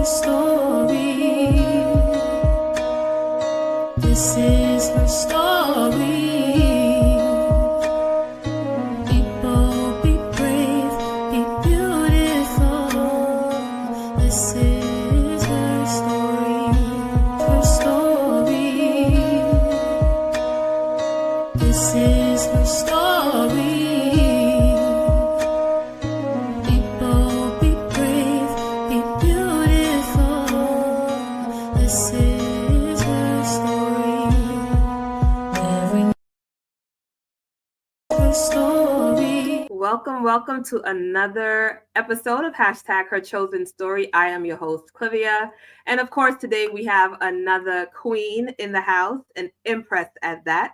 her story. This is her story. People, be brave, be beautiful. This is her story. Her story. This is her story. People, be brave, be beautiful. This is her story. Every her story. Welcome to another episode of #HerChosenStory. I am your host, Clivia. And of course, today we have another queen in the house, an empress at that.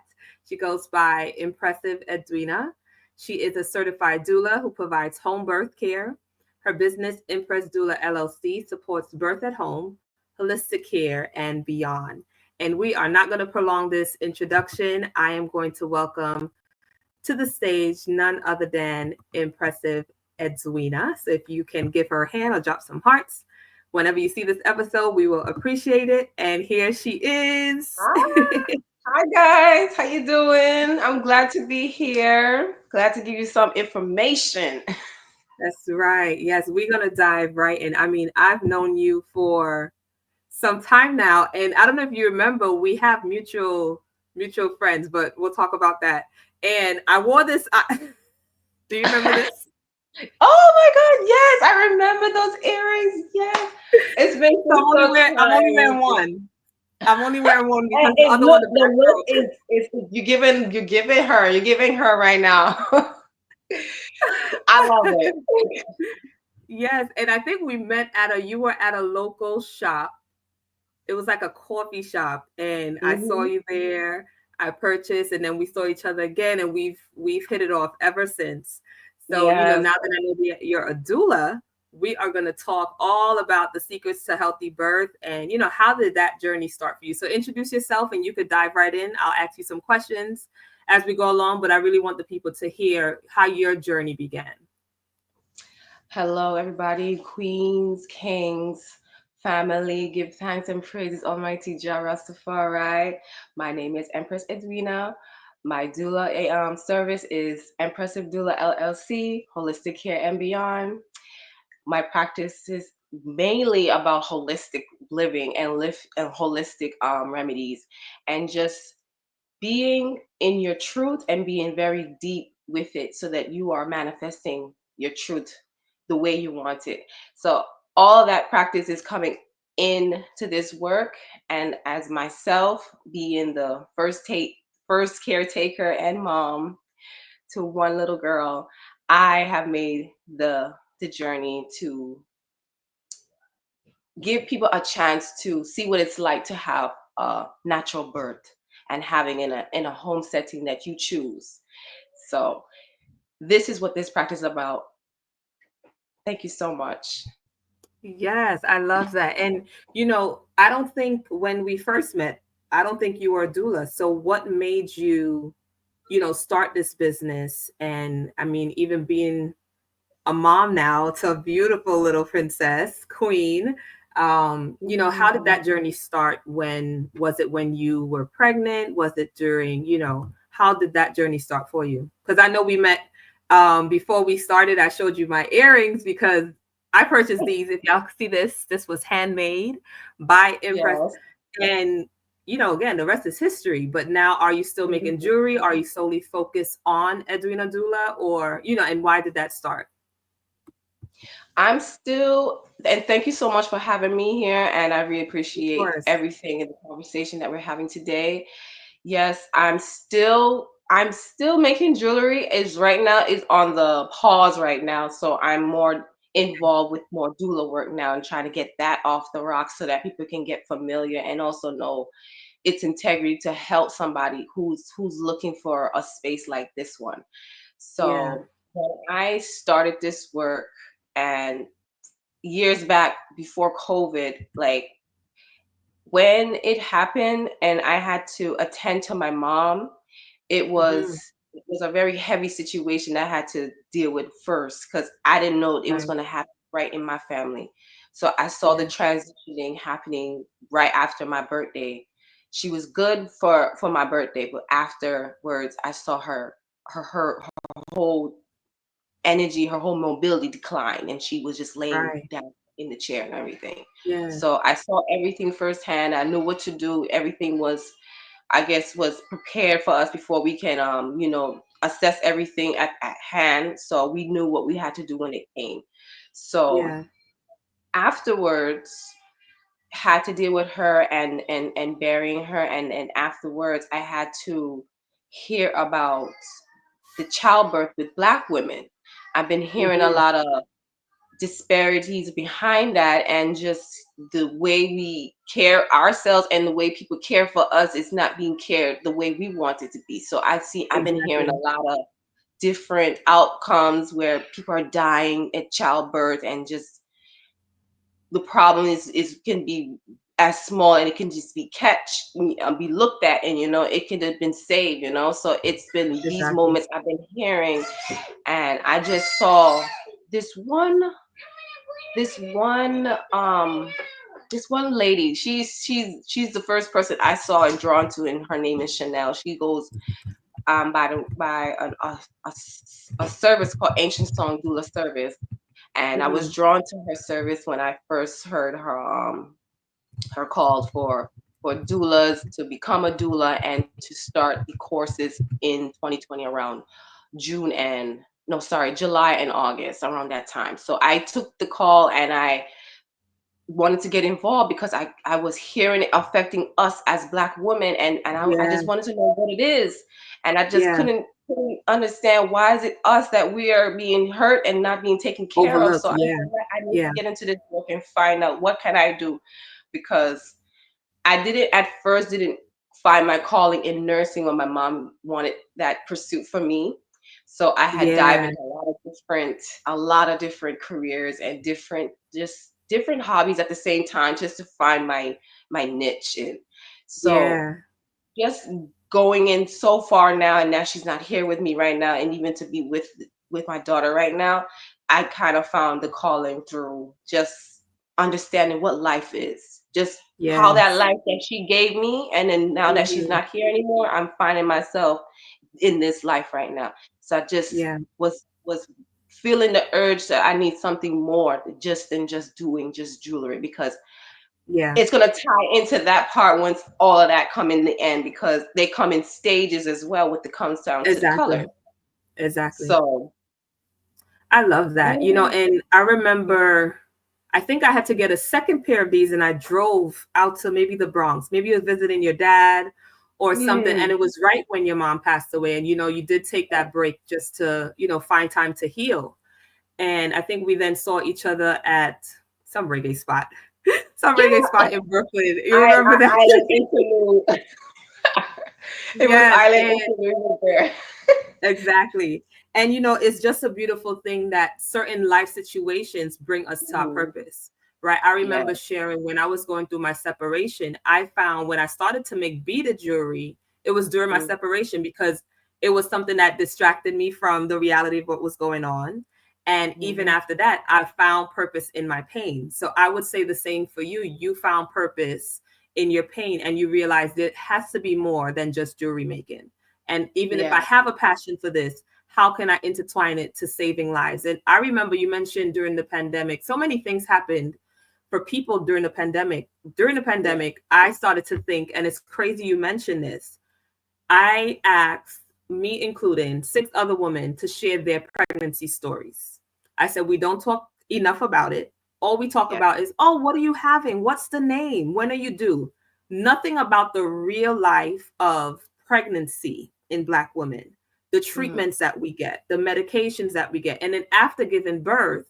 She goes by Empressive Edwina. She is a certified doula who provides home birth care. Her business, Empress Doula LLC, supports birth at home, holistic care, and beyond. And we are not going to prolong this introduction. I am going to welcome to the stage none other than Empressive Edwina. So if you can give her a hand or drop some hearts whenever you see this episode, we will appreciate it. And here she is. Hi guys, how you doing? I'm glad to be here. Glad to give you some information. That's right. Yes, we're gonna dive right in. I mean, I've known you for some time now, and I don't know if you remember, we have mutual friends, but we'll talk about that. And I wore this. Do you remember this? Oh my God, yes, I remember those earrings. Yes, it's been I'm only so wearing, I'm only time. wearing one. I'm only wearing one And because the other one, the the back look row. is you're giving her right now. I love it. Yes, and I think we met you were at a local shop. It was like a coffee shop, and I saw Mhm. you there. I purchased, and then we saw each other again, and we've hit it off ever since. So, Yes. now that I know that you're a doula, we are going to talk all about the secrets to healthy birth, and how did that journey start for you? So, introduce yourself, and you could dive right in. I'll ask you some questions as we go along, but I really want the people to hear how your journey began. Hello, everybody, queens, kings, family. Give thanks and praises, Almighty Jah Rastafari. My name is Empress Edwina. My doula service is Empressive Doula LLC, Holistic Care and Beyond. My practice is mainly about holistic living and holistic remedies, and just being in your truth and being very deep with it so that you are manifesting your truth the way you want it. So all that practice is coming into this work, and as myself being the first caretaker and mom to one little girl, I have made the journey to give people a chance to see what it's like to have a natural birth and having in a home setting that you choose. So this is what this practice is about. Thank you so much. Yes, I love that. And I don't think when we first met, I don't think you were a doula. So what made you, start this business? And I mean, even being a mom now to a beautiful little princess, queen, how did that journey start? When was it when you were pregnant? Was it during, how did that journey start for you? Because I know we met before we started, I showed you my earrings because I purchased these. If y'all see this was handmade by Empress. Yes. And again, the rest is history. But now, are you still making jewelry? Are you solely focused on Edwina Doula, or and why did that start? I'm still, and thank you so much for having me here. And I really Of appreciate course. everything in the conversation that we're having today. Yes, I'm still making jewelry. Is right now is on the pause right now. So I'm more involved with more doula work now and trying to get that off the rocks so that people can get familiar and also know its integrity to help somebody who's looking for a space like this one. Yeah. So when I started this work and years back before COVID, like when it happened and I had to attend to my mom, it was Hmm. it was a very heavy situation I had to deal with first because I didn't know it was Right. going to happen right in my family. So I saw the Yeah. transitioning happening right after my birthday. She was good for my birthday, but afterwards I saw her whole energy, her whole mobility decline, and she was just laying Right. down in the chair and everything. Yeah. So I saw everything firsthand. I knew what to do. Everything was, I guess, was prepared for us before we can, assess everything at hand. So we knew what we had to do when it came. So Yeah. afterwards, had to deal with her and burying her, and afterwards, I had to hear about the childbirth with Black women. I've been hearing a Hmm. lot of disparities behind that, and just the way we care ourselves and the way people care for us is not being cared the way we want it to be. So I've been hearing a Exactly. lot of different outcomes where people are dying at childbirth, and just the problem is can be as small, and it can just be be looked at, and it could have been saved. So it's been these Exactly. moments I've been hearing, and I just saw this one this one um this one lady. She's the first person I saw and drawn to, and her name is Chanel. She goes by a service called Ancient Song Doula Service, and I Hmm. was drawn to her service when I first heard her call for doulas to become a doula and to start the courses in 2020 around June and no, sorry, July and August, around that time. So I took the call, and I wanted to get involved because I was hearing it affecting us as Black women, and I Yeah. just wanted to know what it is, and I just Yeah. couldn't understand why is it us that we are being hurt and not being taken care of. Overlooked. So I Yeah. said, I need Yeah. to get into this book and find out what can I do, because I didn't at first didn't find my calling in nursing when my mom wanted that pursuit for me. So I had dived Yeah. into a lot of different careers and different hobbies at the same time, just to find my niche. And so Yeah. just going in so far now, and now she's not here with me right now, and even to be with my daughter right now, I kind of found the calling through just understanding what life is, just how that Yes. life that she gave me, and then now that she's Hmm. not here anymore, I'm finding myself in this life right now. So I just Yeah. was feeling the urge that I need something more than just doing just jewelry, because Yeah. it's going to tie into that part once all of that come in the end, because they come in stages as well when it comes down to the color. Exactly. Exactly. So I love that. yeah. And I remember I think I had to get a second pair of these and I drove out to maybe the Bronx. Maybe you were visiting your dad or something. And Mm, it was right when your mom passed away. And, you did take that break just to, find time to heal. And I think we then saw each other at some reggae spot, some reggae yeah. spot in Brooklyn. You remember that? Island interlude. It was Yes. island And interlude there. exactly. And it's just a beautiful thing that certain life situations bring us to our Mm, purpose, right? I yeah. remember sharing when I was going through my separation, I found when I started to make beaded jewelry, it was during my Mm, separation because it was something that distracted me from the reality of what was going on. And even mhm. after that, I found purpose in my pain. So I would say the same for you. You found purpose in your pain and you realized it has to be more than just jewelry making. And even if Yeah. I have a passion for this, how can I intertwine it to saving lives? And I remember you mentioned during the pandemic, so many things happened for people during the pandemic. During the Yeah. pandemic, I started to think, and it's crazy you mentioned this. I asked, me including, 6 other women to share their pregnancy stories. I said, we don't talk enough about it. All we talk Yeah. about is, oh, what are you having? What's the name? When are you due? Nothing about the real life of pregnancy in Black women, the Mm, treatments that we get, the medications that we get. And then after giving birth,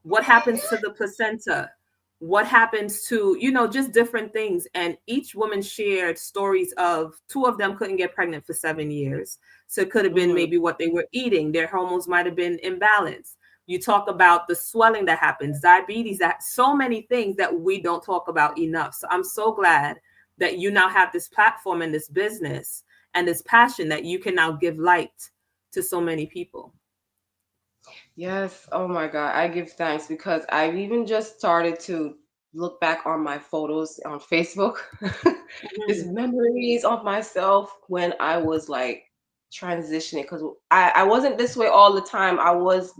what happens to the placenta, what happens to just different things. And each woman shared stories of 2 of them couldn't get pregnant for 7 years, so it could have been mm, maybe what they were eating, their hormones might have been imbalanced. You talk about the swelling that happens, diabetes, that so many things that we don't talk about enough. So I'm so glad that you now have this platform and this business and this passion that you can now give light to so many people. Yes. Oh my God. I give thanks because I've even just started to look back on my photos on Facebook. Just Mhm. memories of myself when I was like transitioning because I wasn't this way all the time. I was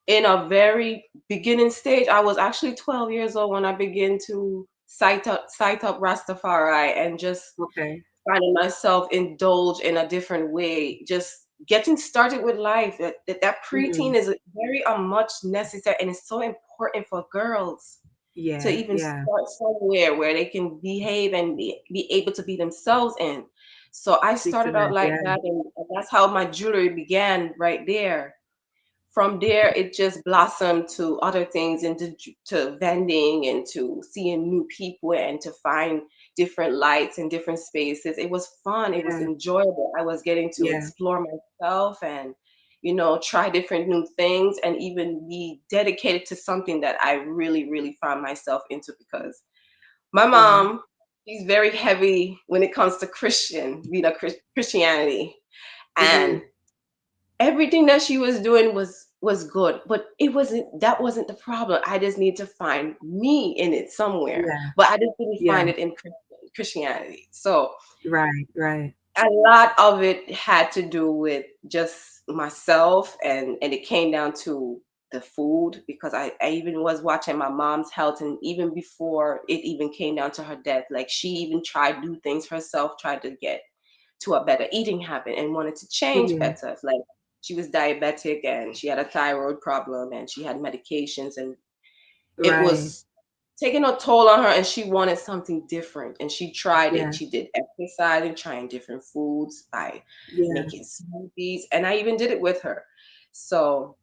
in a very beginning stage. I was actually 12 years old when I began to sight up Rastafari and just Okay. finding myself indulge in a different way, just getting started with life. That preteen Mhm. is very much necessary, and it's so important for girls to Yeah, even yeah. start somewhere where they can behave and be able to be themselves in. So I Speak to started out that. like Yeah. that, and that's how my jewelry began right there. From there it just blossomed to other things, into to vending and to seeing new people and to find different lights and different spaces. It was fun, it was Yeah. enjoyable. I was getting to Yeah. explore myself and try different new things and even be dedicated to something that I really really found myself into, because my Yeah. mom, she's very heavy when it comes to Christianity. And Mhm. everything that she was doing was good, but that wasn't the problem. I just need to find me in it somewhere, Yeah. but I just didn't Yeah. find it in Christianity. So Right, right. a lot of it had to do with just myself, and it came down to the food, because I even was watching my mom's health, and even before it even came down to her death, like she even tried to do things herself, tried to get to a better eating habit and wanted to change Mhm. better. Like she was diabetic and she had a thyroid problem and she had medications, and it Right. was taking a toll on her, and she wanted something different, and she tried it. Yeah. She did exercising, trying different foods by Yeah. making smoothies, and I even did it with her. So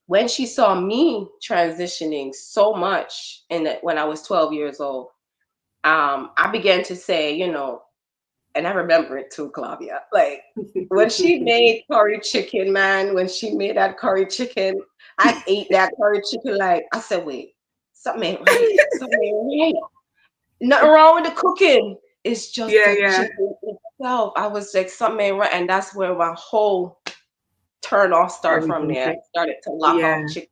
when she saw me transitioning so much when I was 12 years old, I began to say, and I remember it too, Clavia. Like when she made curry chicken, man, when she made that curry chicken, I ate that curry chicken like I said, wait, something ain't right. Something ain't right. Nothing wrong with the cooking. It's just Yeah, the yeah. chicken itself. I was like, something ain't right. And that's where my whole turn off start from Everything there. I check. started to lock Yeah. off chicken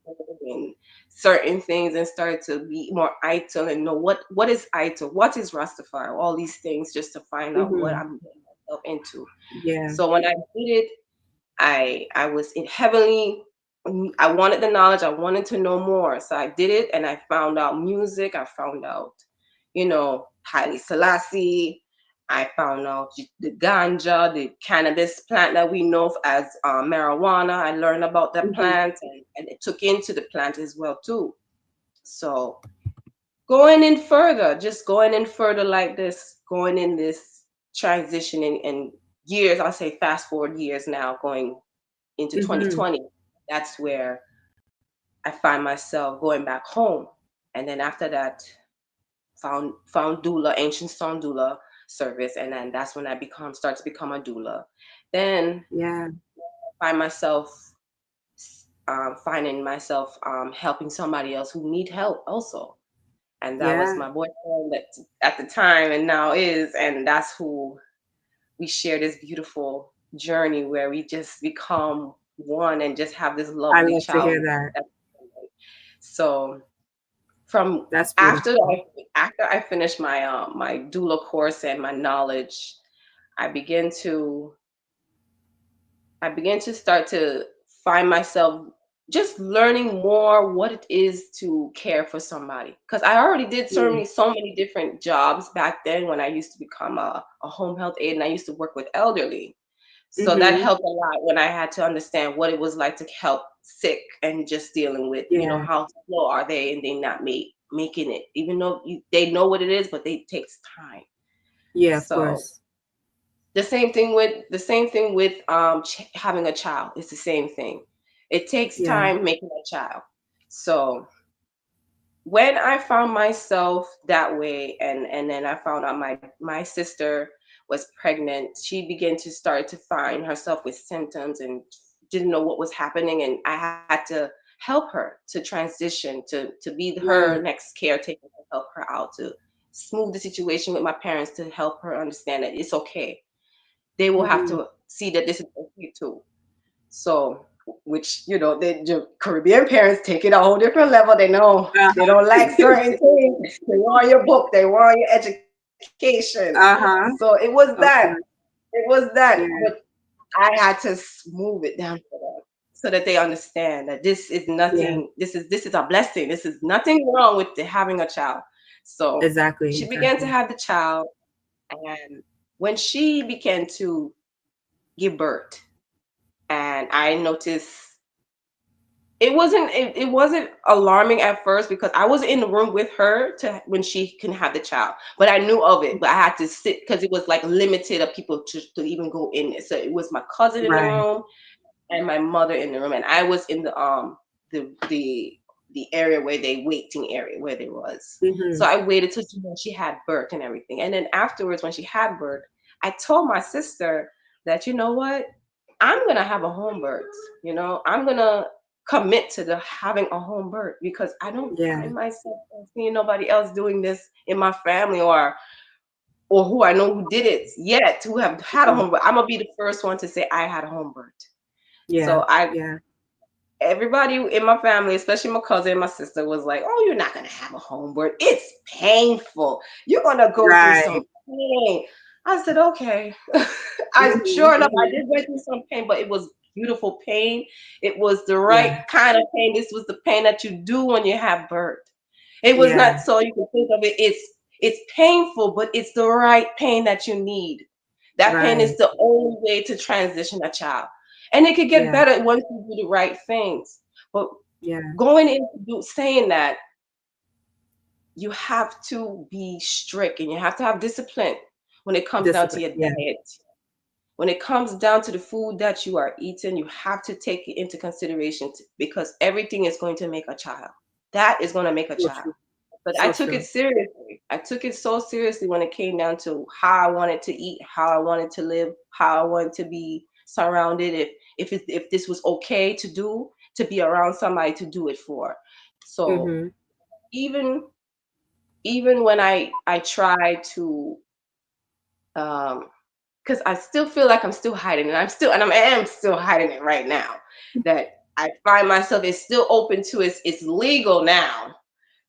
and certain things, and started to be more idle and know what is idle, what is Rastafari, all these things, just to find out what Mhm. I'm getting myself into. Yeah. So when I did it, I was in heavily. I wanted the knowledge. I wanted to know more. So I did it, and I found out music. I found out, Haile Selassie. I found out the ganja, the cannabis plant that we know as marijuana. I learned about that Mhm. plant, and it took into the plant as well too. So going in further, just going in further like this, going in this transitioning and years. I'll say fast forward years now, going into Mhm. 2020. That's where I find myself going back home, and then after that, found doula, ancient stone doula service, and then that's when I become start to become a doula. Then Yeah. find myself finding myself helping somebody else who need help also, and that was Yeah. my boyfriend that at the time and now is, and that's who we share this beautiful journey where we just become one and just have this I lovely love to hear child. that. So from That's after beautiful. I after I finished my doula course and my knowledge, I began to I began to start to find myself just learning more what it is to care for somebody. Because I already did Yeah. so many different jobs back then when I used to become a home health aide, and I used to work with elderly. So that Mhm. helped a lot when I had to understand what it was like to help sick and just dealing with, Yeah. how slow are they and they not making it, even though they know what it is, but it takes time. Yeah, of So course. the same thing with having a child. It's the same thing. It takes Yeah. time making a child. So when I found myself that way, and then I found out my sister was pregnant, she began to start to find herself with symptoms and didn't know what was happening, and I had to help her to transition to be her Right. next caretaker, to help her out, to smooth the situation with my parents, to help her understand that it's okay. They will have Mhm. to see that this is okay too. So which the Caribbean parents take it a whole different level. They know they Uh-huh. don't like certain things. They want your book. They want your education. So it Uh-huh. was that. Of course. It was that. But Yeah. I had to move it down for them so that they understand that this is Yeah. nothing. This is a blessing. This is nothing wrong with having a child. So Exactly. she began to Exactly. have the child, and when she began to give birth, and I noticed it wasn't alarming at first because I was in the room with her to when she can have the child, but I knew of it, but I had to sit because it was like limited of people to even go in there. So it was my cousin in the Right. room and my mother in the room, and I was in the area where they waiting area where they was. So Mm-hmm. I waited till when she had birth and everything, and then afterwards when she had birth, I told my sister that, you know what, I'm gonna have a home birth. I'm gonna commit to the having a home birth because I don't Yeah. find myself seeing nobody else doing this in my family or who I know who did it yet who have had a Mhm. home birth. I'm gonna be the first one to say I had a home birth. Yeah. So I Yeah. everybody in my family, especially my cousin and my sister, was like, "Oh, you're not gonna have a home birth. It's painful. You're gonna go through some Right. pain." I said, "Okay." I Mm-hmm. sure enough, I Mm-hmm. did went through some pain, but it was beautiful pain. It was the right Yeah. kind of pain. This was the pain that you do when you have birth. It was not Yeah. so you can think of it. It's painful, but it's the right pain that you need. That pain is Right. the only way to transition a child. And it could get Yeah. better once you do the right things. But Yeah. going into saying that, you have to be strict and you have to have discipline when it comes down to Discipline. your Yeah. diet. When it comes down to the food that you are eating, you have to take it into consideration because everything is going to make a child. That is going to make a So child. true. But I So took it true. seriously. I took it so seriously when it came down to how I wanted to eat, how I wanted to live, how I wanted to be surrounded. If this was okay to do, to be around somebody to do it for. So Mm-hmm. even even when I try to um because I still feel like I'm still hiding, and I am still hiding it right now. That I find myself is still open to it's legal now.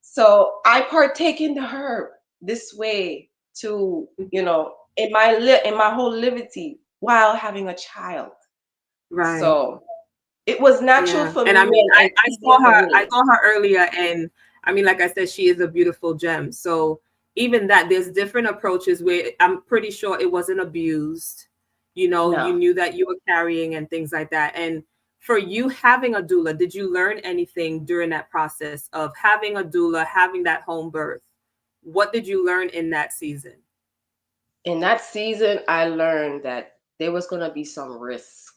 So I partake in the herb this way to, in my whole liberty while having a child. Right. So it was natural Yeah. for And I me mean, and I easier saw for her, I me. saw her earlier, and I mean, like I said, she is a beautiful gem. So even that, there's different approaches where I'm pretty sure it wasn't abused. You No. knew that you were carrying and things like that. And for you having a doula, did you learn anything during that process of having a doula, having that home birth? What did you learn in that season? In that season, I learned that there was going to be some risk,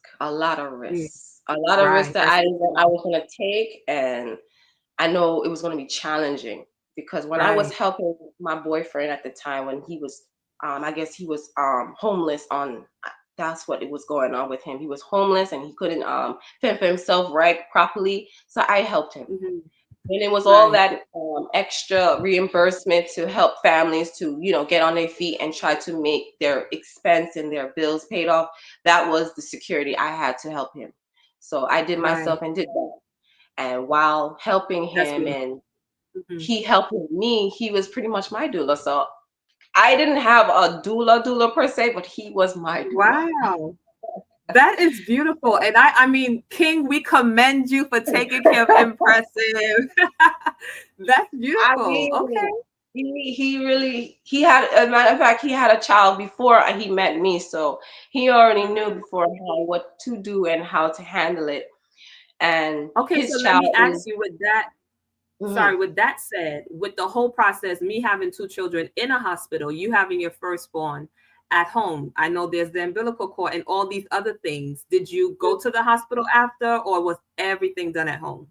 Mm, a lot of risk right. that That's I important. was going to take, and I know it was going to be challenging because when I was Right. helping my boyfriend at the time, when he was, I guess he was homeless on. That's what it was going on with him. He was homeless and he couldn't fend for himself right properly. So I helped him. Hmm. And it was all Right. that extra reimbursement to help families to, get on their feet and try to make their expense and their bills paid off. That was the security I had to help him. So I did Right. myself and did that. And while helping That's him beautiful. and Hmm. he helping me, he was pretty much my doula. So I didn't have a doula per se, but he was my doula. Wow. That is beautiful. And I mean, King, we commend you for taking care of Impressive. That's I beautiful. Okay. mean, he really he had a matter of fact he had a child before he met me, so he already knew Mhm. beforehand what to do and how to handle it. And Okay, so his let child me is ask you with that, mhm, sorry, with that said, with the whole process, me having two children in a hospital, you having your firstborn at home, I know there's the umbilical cord and all these other things. Did you go to the hospital after, or was everything done at home?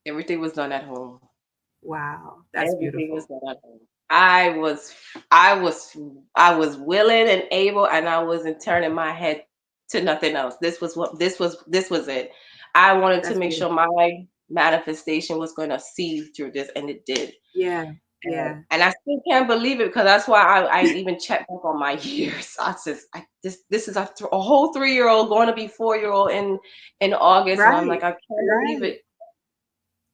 everything was done at home. Wow, that's Everything was beautiful. done at home. I was willing and able, and I wasn't turning my head to nothing else. This was it. I wanted to That's make sure beautiful. my manifestation was going to see through this, and it did. Yeah. Yeah. And I still can't believe it because that's why I even checked up on my years. I says, this is a whole 3-year-old going to be 4-year-old in August, and I'm Right. like, I can't believe Right. it.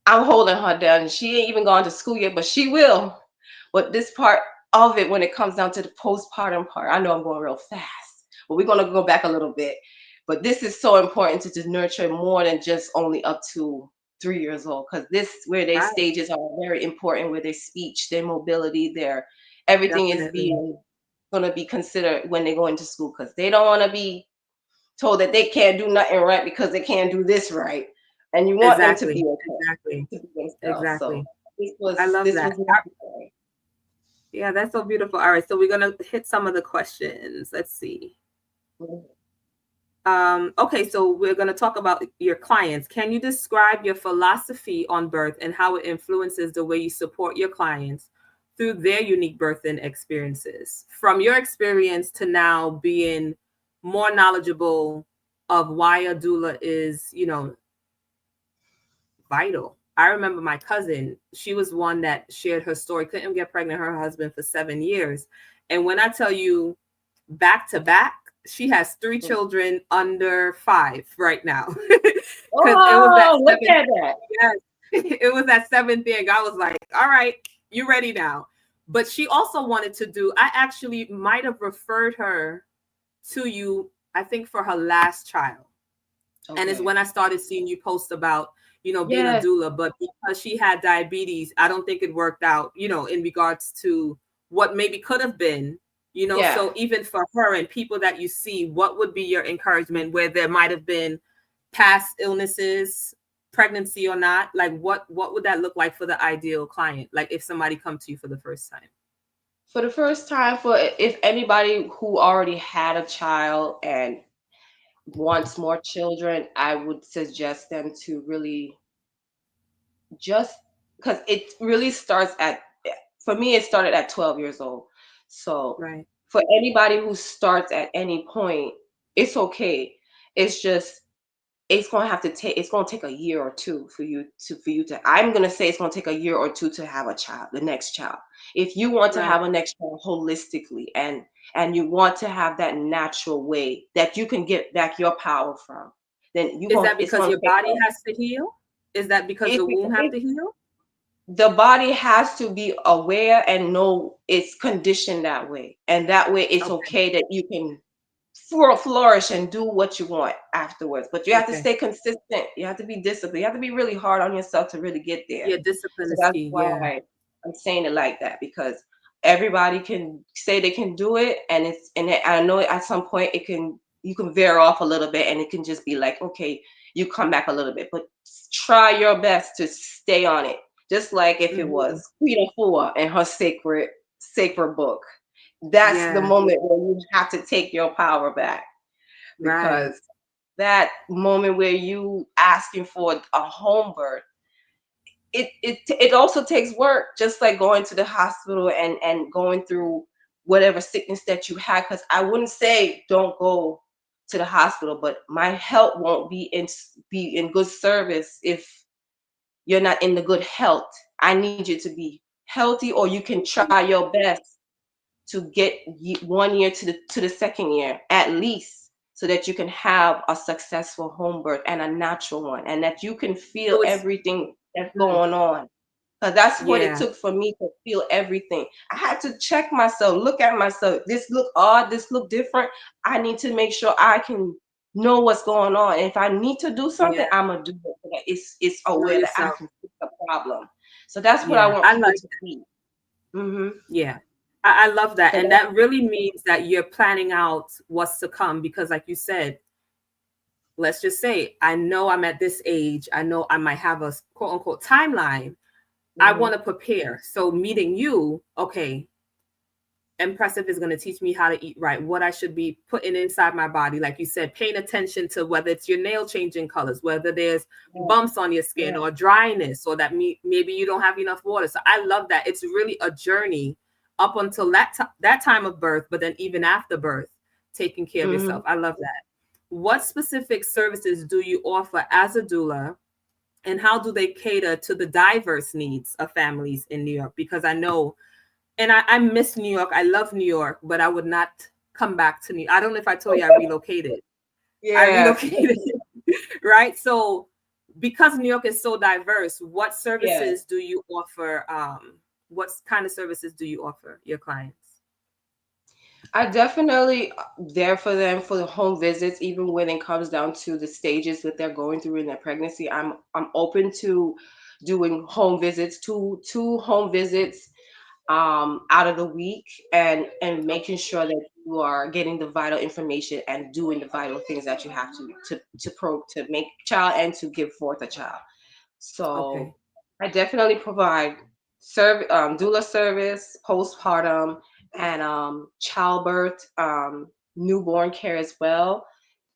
I'm holding her down. She ain't even gone to school yet, but she will. But this part of it, when it comes down to the postpartum part, I know I'm going real fast, but we're gonna go back a little bit. But this is so important to just nurture more than just only up to 3 years old, because this where their Right. stages are very important, where their speech, their mobility, their everything is Definitely. being gonna be considered when they go into school, because they don't want to be told that they can't do nothing right because they can't do this right, and you want them to be Exactly. okay, Exactly. to be themselves. So Exactly. this I was love this that. was necessary. Yeah, that's so beautiful. All right, so we're gonna hit some of the questions. Let's see. Mhm. Okay, so we're gonna talk about your clients. Can you describe your philosophy on birth and how it influences the way you support your clients through their unique birthing experiences? From your experience to now being more knowledgeable of why a doula is, vital. I remember my cousin, she was one that shared her story, couldn't get pregnant her husband for 7 years. And when I tell you back to back, she has three children under 5 right now. Because it was that Oh, look seventh, at that. yes, it was that seventh thing. I was like, all right, you ready now. But she also wanted to do, I actually might have referred her to you, I think for her last child. And it's Okay. when I started seeing you post about, being a Yes. doula. But because she had diabetes, I don't think it worked out, in regards to what maybe could have been, Yeah. so even for her and people that you see, what would be your encouragement where there might have been past illnesses, pregnancy or not? Like what would that look like for the ideal client? Like if somebody come to you for the first time. For the first time, for if anybody who already had a child and wants more children, I would suggest them to really just, because it really starts at, for me it started at 12 years old. So Right. for anybody who starts at any point, it's okay. It's just it's gonna take a year or two for you to I'm gonna say it's gonna take a year or two to have a child, the next child. If you want to Right. have a next child holistically, and you want to have that natural way that you can get back your power from, then Is that it's because gonna your take body has to heal? Is that because if, the womb have if to heal? the body has to be aware and know it's conditioned that way, and that way it's Okay. okay that you can flourish and do what you want afterwards. But you have to Okay. stay consistent. You have to be disciplined. You have to be really hard on yourself to really get there. Yeah, discipline So is that's key. Yeah. why I'm saying it like that, because everybody can say they can do it, and I know at some point you can veer off a little bit, and it can just be like, okay, you come back a little bit, but try your best to stay on it. Just like if it Hmm. was Queen Afua and her sacred book, that's the Yeah. moment where you have to take your power back, Right. because that moment where you asking for a home birth, it also takes work, just like going to the hospital and going through whatever sickness that you had. Because I wouldn't say don't go to the hospital, but my health won't be in good service if you're not in the good health. I need you to be healthy, or you can try your best to get 1 year to the second year at least, so that you can have a successful home birth and a natural one, and that you can feel So it's everything that's mhm. going on, because that's what it Yeah. took for me to feel everything. I had to check myself, look at myself. This look odd, this look different. I need to make sure I can know what's going on, and if I need to do Yeah. something, I'm gonna do it so that it's Know aware that I yourself. can fix the problem. So that's what I Yeah. want I people like to see. Hmm. yeah. I love that. So And that really means that you're planning out what's to come because like you said, let's just say, I know I'm at this age. I know I might have a quote unquote timeline. I hmm want to prepare. So meeting you, okay, Empressive is going to teach me how to eat right, what I should be putting inside my body. Like you said, paying attention to whether it's your nail changing colors, whether there's yeah, bumps on your skin yeah. or dryness, or that maybe you don't have enough water. So I love that. It's really a journey up until that time of birth, but then even after birth, taking care of yourself. Hmm. I love that. What specific services do you offer as a doula? and how do they cater to the diverse needs of families in New York? Because I know, and I miss New York. I love New York, but I would not come back to New. I don't know if I told you I relocated. I Yeah. relocated, right? So because New York is so diverse, what Yeah. services do you offer? What kind of services do you offer your clients? I definitely there for them for the home visits, even when it comes down to the stages that they're going through in their pregnancy. I'm open to doing home visits, two home visits out of the week, and making sure that you are getting the vital information and doing the vital things that you have to make child and to give forth a child. So Okay. I definitely provide doula service, postpartum, and childbirth, newborn care as well.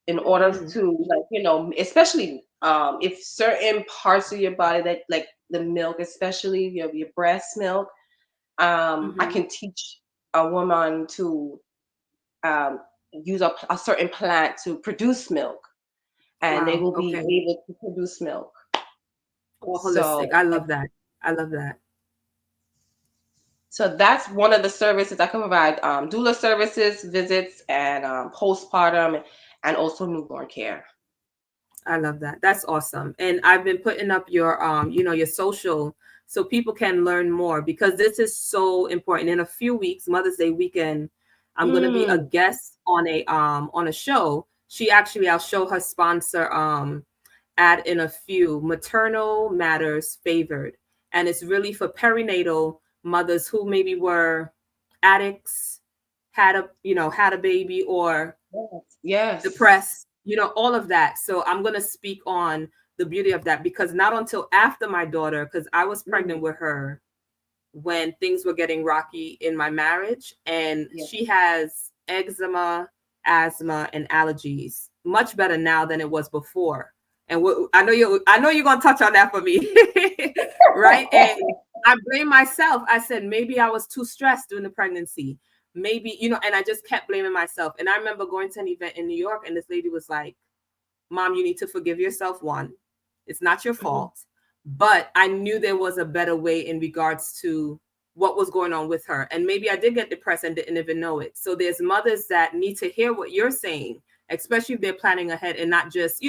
In order Mm, to, like, especially if certain parts of your body that, like the milk, especially your breast milk, I mm-hmm. can teach a woman to um, use a certain plant to produce milk, and they Wow. will be Okay. able to produce milk. All So holistic. I love that. I love that. So that's one of the services I can provide: doula services, visits, and postpartum, and also newborn care. I love that. That's awesome. And I've been putting up your your social so people can learn more because this is so important. In a few weeks, Mother's Day weekend, I'm going to be a Mm, guest on a show. I'll show her sponsor ad in a few maternal matters favored. And it's really for perinatal mothers who maybe were addicts, had a baby or yes, yes. depressed, all of that. So I'm going to speak on the beauty of that because not until after my daughter, because I was pregnant Mm, with her when things were getting rocky in my marriage, and yeah. she has eczema, asthma, and allergies. Much better now than it was before. And I know you're gonna touch on that for me, right? And I blame myself. I said maybe I was too stressed during the pregnancy. Maybe and I just kept blaming myself. And I remember going to an event in New York, and this lady was like, Mom, you need to forgive yourself. One, it's not your Mhm. fault. But I knew there was a better way in regards to what was going on with her. And maybe I did get depressed and didn't even know it. So there's mothers that need to hear what you're saying, especially if they're planning ahead and not just,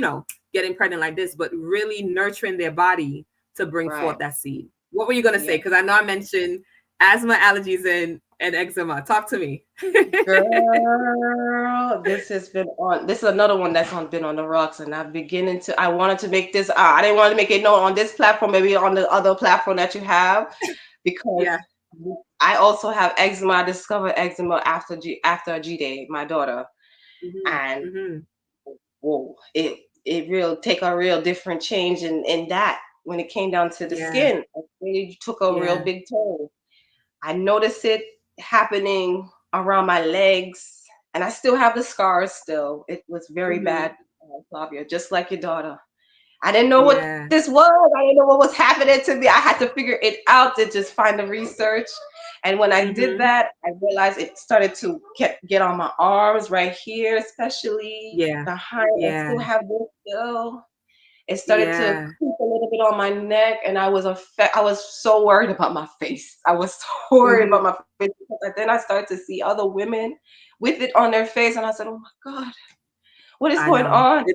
getting pregnant like this, but really nurturing their body to bring forth Right. that seed. What were you going to say? Yeah. Because I know I mentioned asthma, allergies, and eczema. Talk to me. Girl, this has been on. This is another one that's been on the rocks, and I'm beginning to. I wanted to make this. I didn't want to make it known on this platform, maybe on the other platform that you have, because Yeah. I also have eczema. I discovered eczema after G Day, my daughter, Hmm. and Hmm. whoa, it real take a real different change in that when it came down to the Yeah. skin. It really took a real Yeah. big turn. I noticed it happening around my legs, and I still have the scars still. It was very Hmm. bad, Flavia, just like your daughter. I didn't know what Yeah. this was. I didn't know what was happening to me. I had to figure it out to just find the research. And when I did Hmm. that, I realized it started to get on my arms right here, especially Yeah. behind. I Yeah. still have this still. It started to Yeah. creep a little bit on my neck, and I was so worried about my face. I was so worried Hmm. about my face because then I started to see other women with it on their face, and I said, "Oh my God, what is I going know. on?"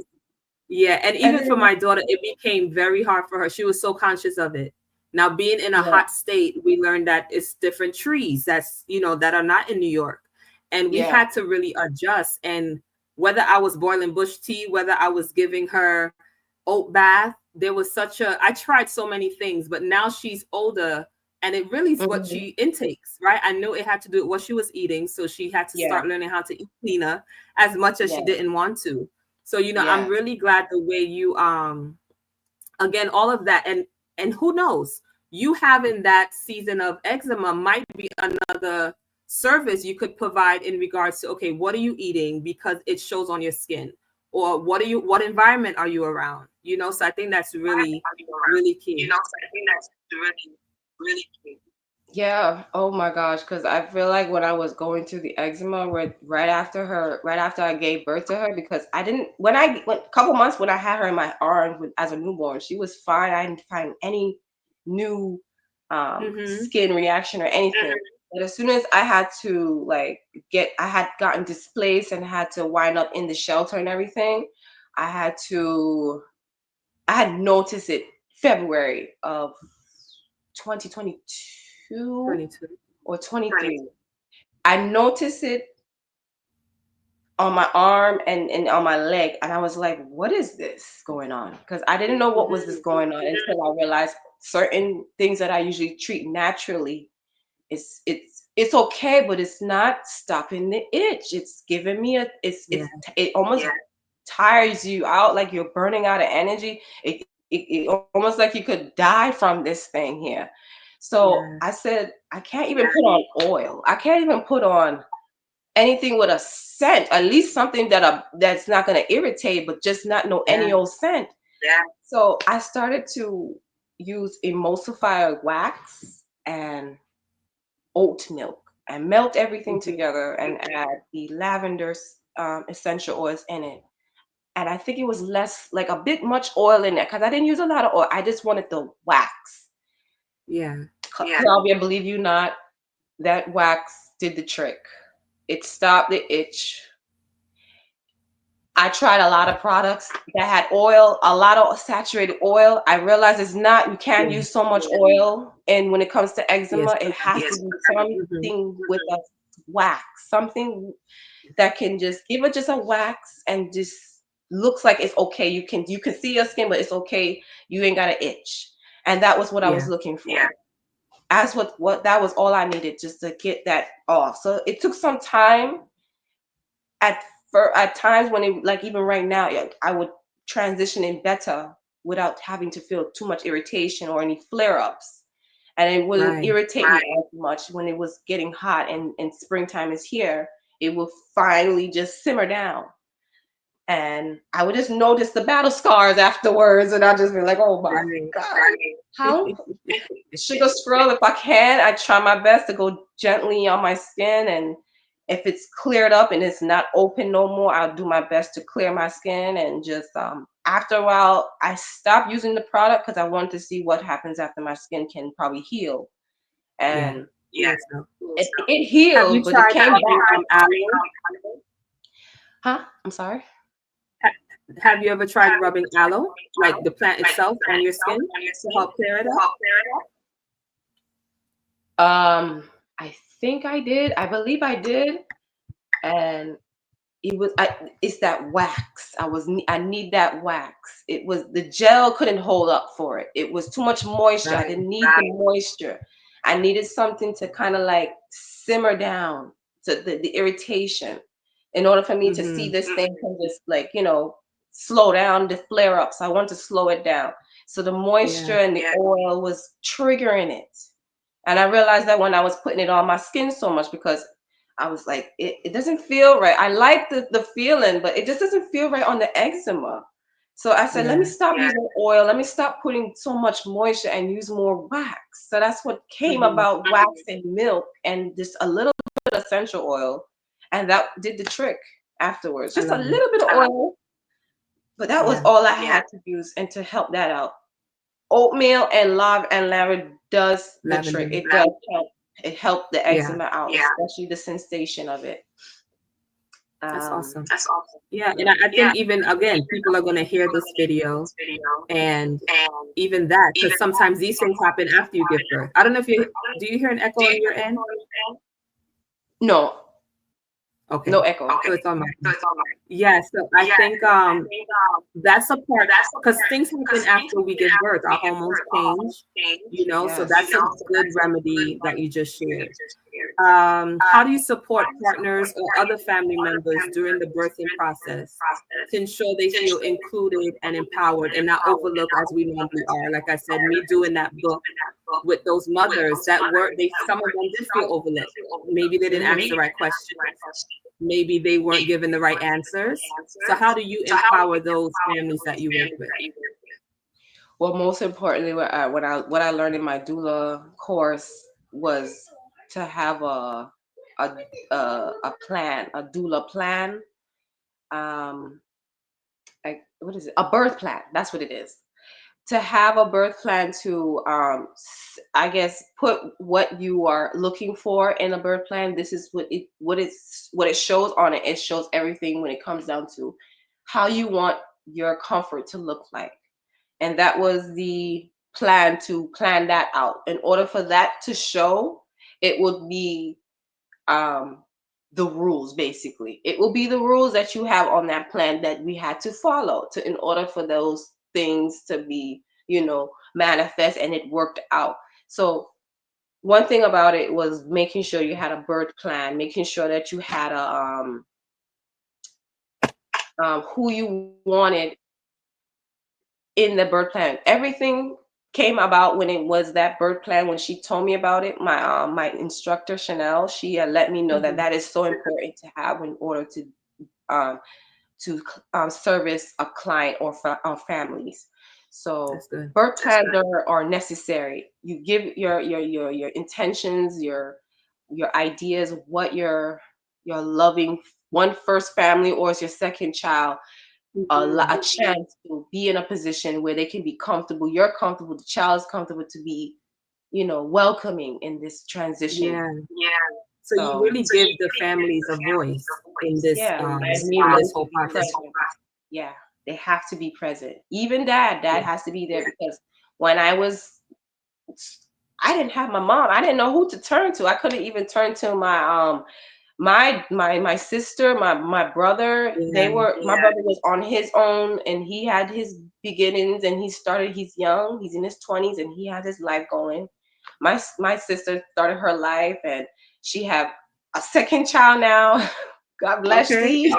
Yeah, and And even for then, my daughter, it became very hard for her. She was so conscious of it. Now, being in a yeah, hot state, we learned that it's different trees that are not in New York. And we yeah, had to really adjust. And whether I was boiling bush tea, whether I was giving her oat bath, I tried so many things, but now she's older and it really is what hmm, she intakes, right? I knew it had to do with what she was eating. So she had to yeah, start learning how to eat cleaner as much as she yeah, didn't want to. So, I'm yeah, really glad the way you again all of that and who knows, you having that season of eczema might be another service you could provide in regards to okay, what are you eating because it shows on your skin, or what environment are you around, so I think that's really, really key. So I think that's really, really key. Yeah. Oh my gosh. Because I feel like when I was going through the eczema, right after I gave birth to her, because I didn't, when a couple months when I had her in my arms as a newborn, she was fine. I didn't find any new Mm-hmm. skin reaction or anything. But as soon as I had to I had gotten displaced and had to wind up in the shelter and everything, I had to, I had noticed it February of 2022 22. or 23. I noticed it on my arm and on my leg, and I was like, what is this going on? Because I didn't know what was this Mm-hmm. going on until I realized certain things that I usually treat naturally, it's okay, but it's not stopping the itch. It's giving me a Yeah. it almost tires you out, like you're burning out of energy. It almost like you could die from this thing here. So I Yeah. said, I can't even put on oil. I can't even put on anything with a scent, at least something that's not going to irritate, but just not know any Yeah. old scent. So I started to use emulsifier wax and oat milk and melt everything Mm-hmm. together and add the lavender essential oils in it. And I think it was less, like a bit much oil in there because I didn't use a lot of oil. I just wanted the wax. Yeah. Claudia, believe you not, that wax did the trick. It stopped the itch. I tried a lot of products that had oil, a lot of saturated oil. I realized it's not, you can't Yeah. use so much oil. And when it comes to Yes. eczema, it has to be Mm-hmm. something with a wax, something that can just give it just a wax and just looks like it's okay. You can see your skin, but it's okay. You ain't got an itch. And that was what I was Yeah. looking for. As what that was all I needed just to get that off. So it took some time at at times when it, like even right now, yeah, I would transition in better without having to feel too much irritation or any flare ups, and it wouldn't Right. irritate me as much when it was getting hot and springtime is here. It will finally just simmer down, and I would just notice the battle scars afterwards, and I'd just be like, oh my Right. god, how sugar scrub if I can. I try my best to go gently on my skin, and if it's cleared up and it's not open no more, I'll do my best to clear my skin. And just after a while, I stopped using the product because I wanted to see what happens after my skin can probably heal. Yeah. And Cool stuff. it Have you healed, but it tried came rubbing back. aloe? Huh? I'm sorry. Ha- Have you ever tried rubbing aloe, like the plant itself, on your skin to help clear it up? Um, I think I did. I believe I did, and it's that wax. I need that wax. It was the gel couldn't hold up for it. It was too much moisture. I Right. didn't need the moisture. I needed something to kind of like simmer down to the irritation in order for me to see Mm-hmm. this thing can just like, slow down the flare ups. I want to slow it down. So the Yeah. moisture and the oil was triggering it. And I realized that when I was putting it on my skin so much because I was like, it doesn't feel right. I like the feeling, but it just doesn't feel right on the eczema. So I said, let me Yeah. stop using oil. Let me stop putting so much moisture and use more wax. So that's what came Mm-hmm. about, wax and milk and just a little bit of essential oil. And that did the trick afterwards. I Just a love it. little bit of oil, but that was Yeah. all I had to use and to help that out. Oatmeal and lavender does the trick. Lavender. It does help. It helped the Yeah. eczema out, especially the sensation of it. That's Um, awesome. Yeah. And I think even again, people are going to hear this video and even that, because sometimes these things happen after you give birth. I don't know if do you hear an echo on your end? no, no Okay. echo. So it's on my end. Yeah, so I think that's a part because things happen after we give birth. Our hormones change, so Yes. that's a good remedy that you just shared. How do you support partners or other family members during the birthing process to ensure they feel included and empowered and not overlooked as we normally are? Like I said, me doing that book with those mothers that were some of them did feel overlooked. Maybe they didn't ask the right questions. Maybe they weren't given the right answers. So how do you empower those families that you work with? Well, most importantly, what I learned in my doula course was to have a a plan, a doula plan, um, like what is it? A birth plan. That's what it is. To have a birth plan to I guess put what you are looking for in a birth plan. This is what it shows on it. It shows everything when it comes down to how you want your comfort to look like. And that was the plan, to plan that out. In order for that to show, it would be um the rules. Basically, it will be the rules that you have on that plan that we had to follow to, in order for those things to be, manifest, and it worked out. So one thing about it was making sure you had a birth plan, making sure that you had a who you wanted in the birth plan. Everything came about when it was that birth plan. When she told me about it, my instructor Chanel, she had let me know that Mhm. that is so important to have in order um, to service a client or families. So That's good. birth plans are necessary. You give your intentions, your ideas, what your loving one first family or is your second child a Mhm. chance to be in a position where they can be comfortable. You're comfortable, the child is comfortable to be, welcoming in this transition. Yeah. Yeah. So you So really give the families a voice yeah, I in need them this to whole be process. present. Yeah, they have to be present. Even dad has to be there because when I didn't have my mom. I didn't know who to turn to. I couldn't even turn to my sister, my brother. They Yeah. were my brother was on his own and he had his beginnings and he's young, he's in his 20s and he has his life going. My sister started her life and she have a second child now. God bless Okay. thee.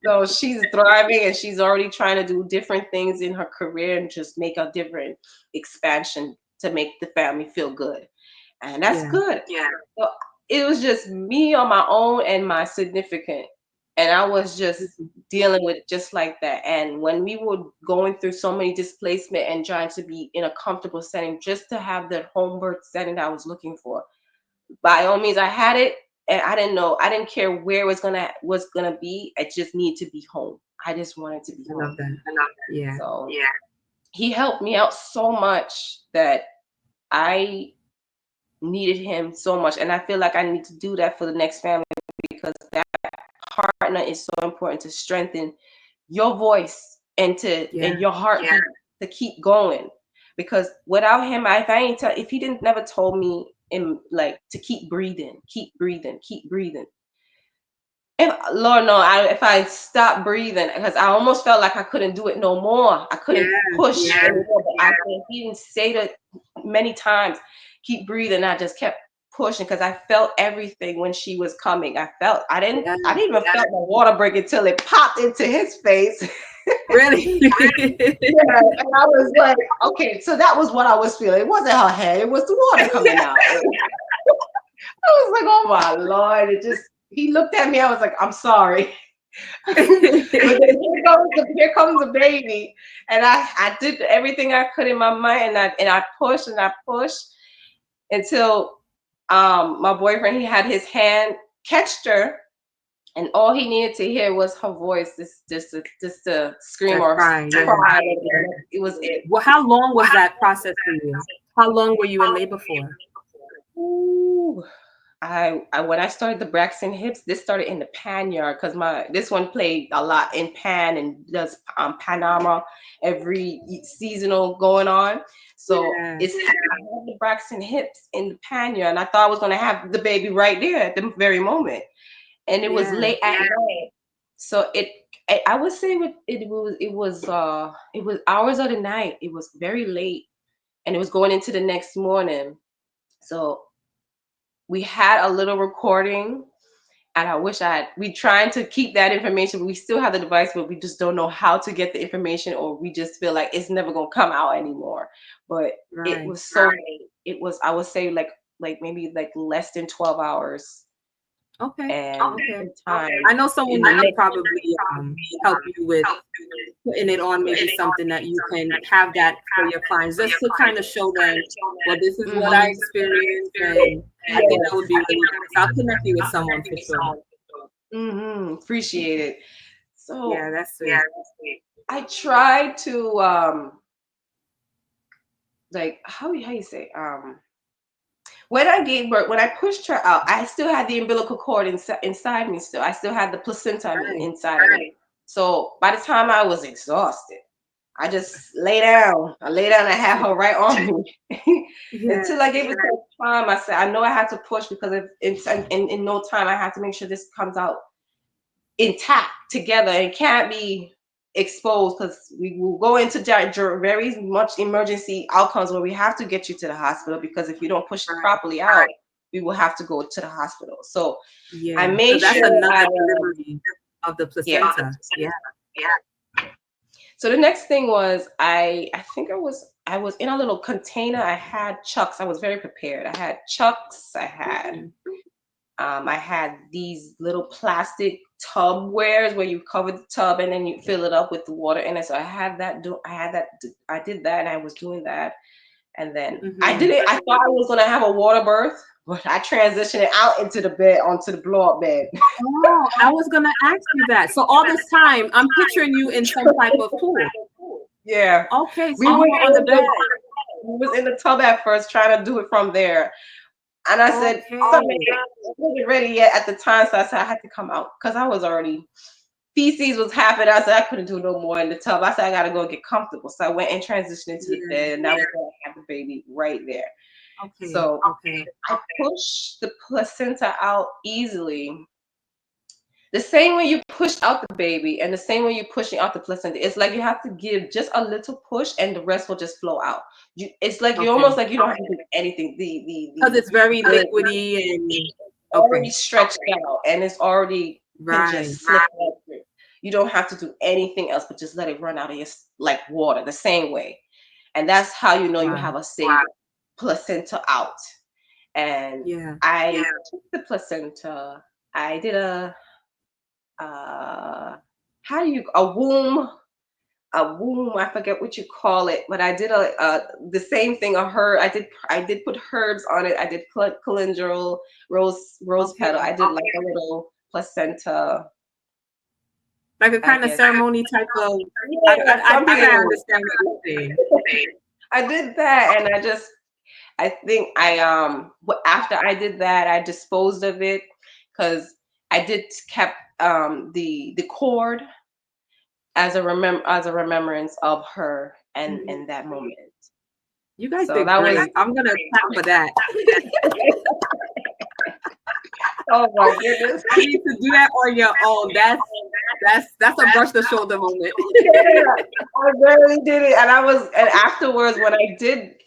So she's thriving and she's already trying to do different things in her career and just make a different expansion to make the family feel good. And that's Yeah. good. Yeah. So it was just me on my own and my significant. And I was just Mhm. dealing with it just like that. And when we were going through so many displacement and trying to be in a comfortable setting, just to have that home birth setting that I was looking for, by all means I had it, and I didn't know, I didn't care where it was gonna be. I just needed to be home. I just wanted to be I home. love that. I love that. Yeah. So yeah, he helped me out so much that I needed him so much, and I feel like I need to do that for the next family because that partner is so important to strengthen your voice and Yeah. your heart to keep going. Because without him, if he didn't never told me in like to keep breathing, keep breathing, keep breathing. If Lord no, if I stopped breathing, because I almost felt like I couldn't do it no more. I Yeah. couldn't push Yeah. anymore. But he didn't say that many times. Keep breathing. I just kept pushing because I felt everything when she was coming. Yeah. I didn't even felt the water break until it popped into his face. Really? Yeah, and I was like, okay, so that was what I was feeling. It wasn't her head; it was the water coming out. I was like, oh my Lord! He looked at me. I was like, I'm sorry. But then here comes the baby, and I did everything I could in my mind, and I pushed and I pushed until my boyfriend, he had his hand catched her, and all he needed to hear was her voice, just to scream That or cry. Yeah. cry. Yeah. It was it. Well, how long was that process for you? How long were you in labor for? Ooh. I when I started the Braxton hips, this started in the pan yard because my this one played a lot in pan and does Panama every seasonal going on. So Yeah. it's I had the Braxton hips in the pan yard, and I thought I was gonna have the baby right there at the very moment, and it was Yeah. late at night. So I would say it was hours of the night. It was very late, and it was going into the next morning. So we had a little recording, and I wish we trying to keep that information, but we still have the device, but we just don't know how to get the information, or we just feel like it's never gonna come out anymore. But it Right. was so late. It was, I would say, like maybe like less than 12 hours. Okay. and Okay. time I know someone in that the could mix. probably help you with putting it on maybe something that you can have that for your clients just to kind of show them, well, this is what I experienced, and I think that would be really nice. I'll connect you with someone for sure. Appreciate it. So Yeah, that's sweet. I tried to like how you say when I gave birth, when I pushed her out, I still had the umbilical cord inside me still. I still had the placenta, I mean, Right. inside of me. So by the time I was exhausted, I just lay down. I lay down and had her right on me. Yeah. Until I gave it time, I said, I know I had to push because if it's in no time, I had to make sure this comes out intact together and can't be exposed because we will go into very much emergency outcomes where we have to get you to the hospital because if you don't push it properly out, we will have to go to the hospital. So Yeah. I So made that's sure another delivery of the yeah. placenta. Yeah. So the next thing was I think I was in a little container. I had chucks. I was very prepared. I had chucks. I had these little plastic tub wares where you cover the tub and then you fill it up with the water in it. So I did that and I was doing that. And then I did it. I thought I was gonna have a water birth, but I transitioned it out into the bed, onto the blow up bed. Oh, I was gonna ask you that. So all this time, I'm picturing you in some type of pool. Yeah. Okay, so We you were were on the bed. we was in the tub at first trying to do it from there. And I said, Okay. something I wasn't ready yet at the time, so I said I had to come out because I was already feces was happening. I said I couldn't do no more in the tub. I said I gotta go get comfortable. So I went and transitioned into the bed, and that was when I had the baby right there. Okay. So Okay. I pushed the placenta out easily. The same way you push out the baby and the same way you're pushing out the placenta, it's like you have to give just a little push and the rest will just flow out. It's like you Okay. almost like you don't have to do anything. Because it's very the liquidy and already okay. stretched out and it's already can Right. just slip out through. You don't have to do anything else but just let it run out of your like water the same way. And that's how you know you Wow. have a safe placenta out. And Yeah. I took the placenta. I did uh how do you a womb, I forget what you call it, but I did the same thing, a herb. I did put herbs on it. I did calendula, rose Okay. petal. I did like a little placenta, Like a I kind of guess. ceremony type of. Yeah, I think I something. understand what you're saying. I did that, and I think after I did that, I disposed of it because I did kept the cord as a remembrance of her and Mhm. in that moment. You guys So did that was great. I'm gonna clap for that. oh my goodness. I mean, to do that on your own, that's a brush the shoulder moment. Yeah, I really did it. And afterwards when I did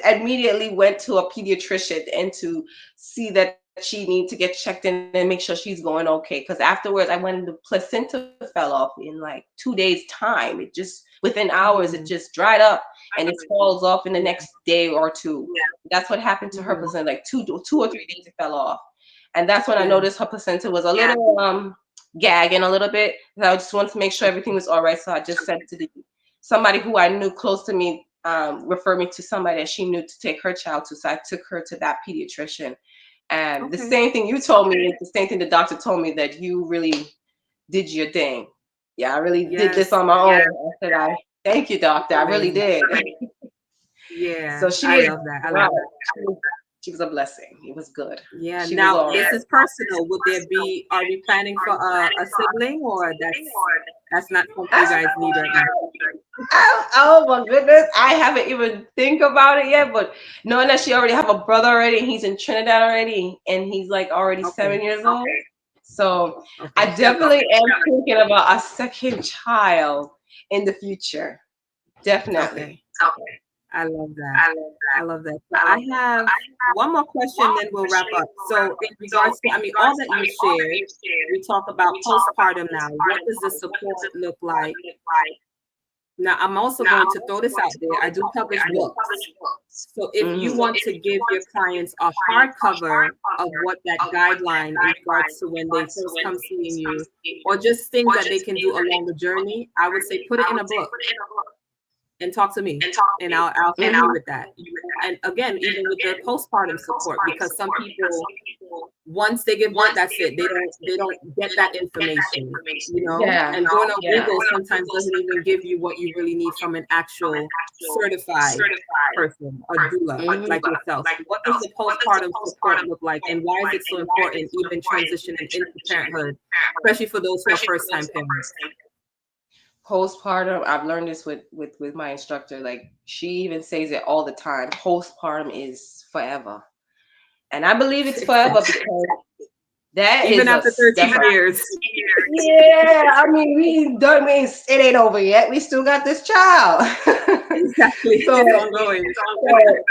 immediately went to a pediatrician and to see that she needs to get checked in and make sure she's going okay. Because afterwards I went the placenta fell off in like 2 days time. It just within hours it Mhm. just dried up and it falls off in the next day or two. That's what happened to her Mhm. placenta. Like 2 or 3 days it fell off. And that's when I Yeah. noticed her placenta was a little gagging a little bit. And I just wanted to make sure everything was all right. So I just said to somebody who I knew close to me, referred me to somebody that she knew to take her child to. So I took her to that pediatrician. And the Okay. same thing you told me is the same thing the doctor told me, that you really did your thing. Yeah, I really did this Yes. on my own. I said, thank you, doctor. I really Amazing. did. Yeah. So she I was love that. I wow. love that. She was a blessing. It was good. Yeah. She was Now all this right. is personal. Would there be? Are we planning for a sibling, or that's not something you guys need right now? Oh my goodness, I haven't even think about it yet. But knowing that she already have a brother already, and he's in Trinidad already, and he's like already Okay. 7 years old. So I Okay. definitely am thinking about a second child in the future. Okay. Definitely. I love that. I love that. So I have one more question, then we'll wrap up. So in regards to, I mean, all that you shared, we talk about postpartum now. What does the support look like Now, I'm also going to throw this out there. I do publish books. So if you want to give your clients a hardcover of what that guideline in regards to when they first come seeing you, or just things that they can do along the journey, I would say put it in a book and talk to me, and I'll help you with that. And again, even with the postpartum support, because some people, once they give birth, that's it. They don't get that information, Yeah, And going on yeah. Google sometimes doesn't even give you what you really need from an actual certified person, a doula Mhm. like yourself. What does the postpartum support look like, and why is it so important, even transitioning into parenthood, especially for those who are first time parents? Postpartum, I've learned this with my instructor. Like she even says it all the time. Postpartum is forever, and I believe it's forever Exactly. because that Even is after that's 13 a years. yeah. I mean, we don't mean it ain't over yet. We still got this child. Exactly. so, It's ongoing. so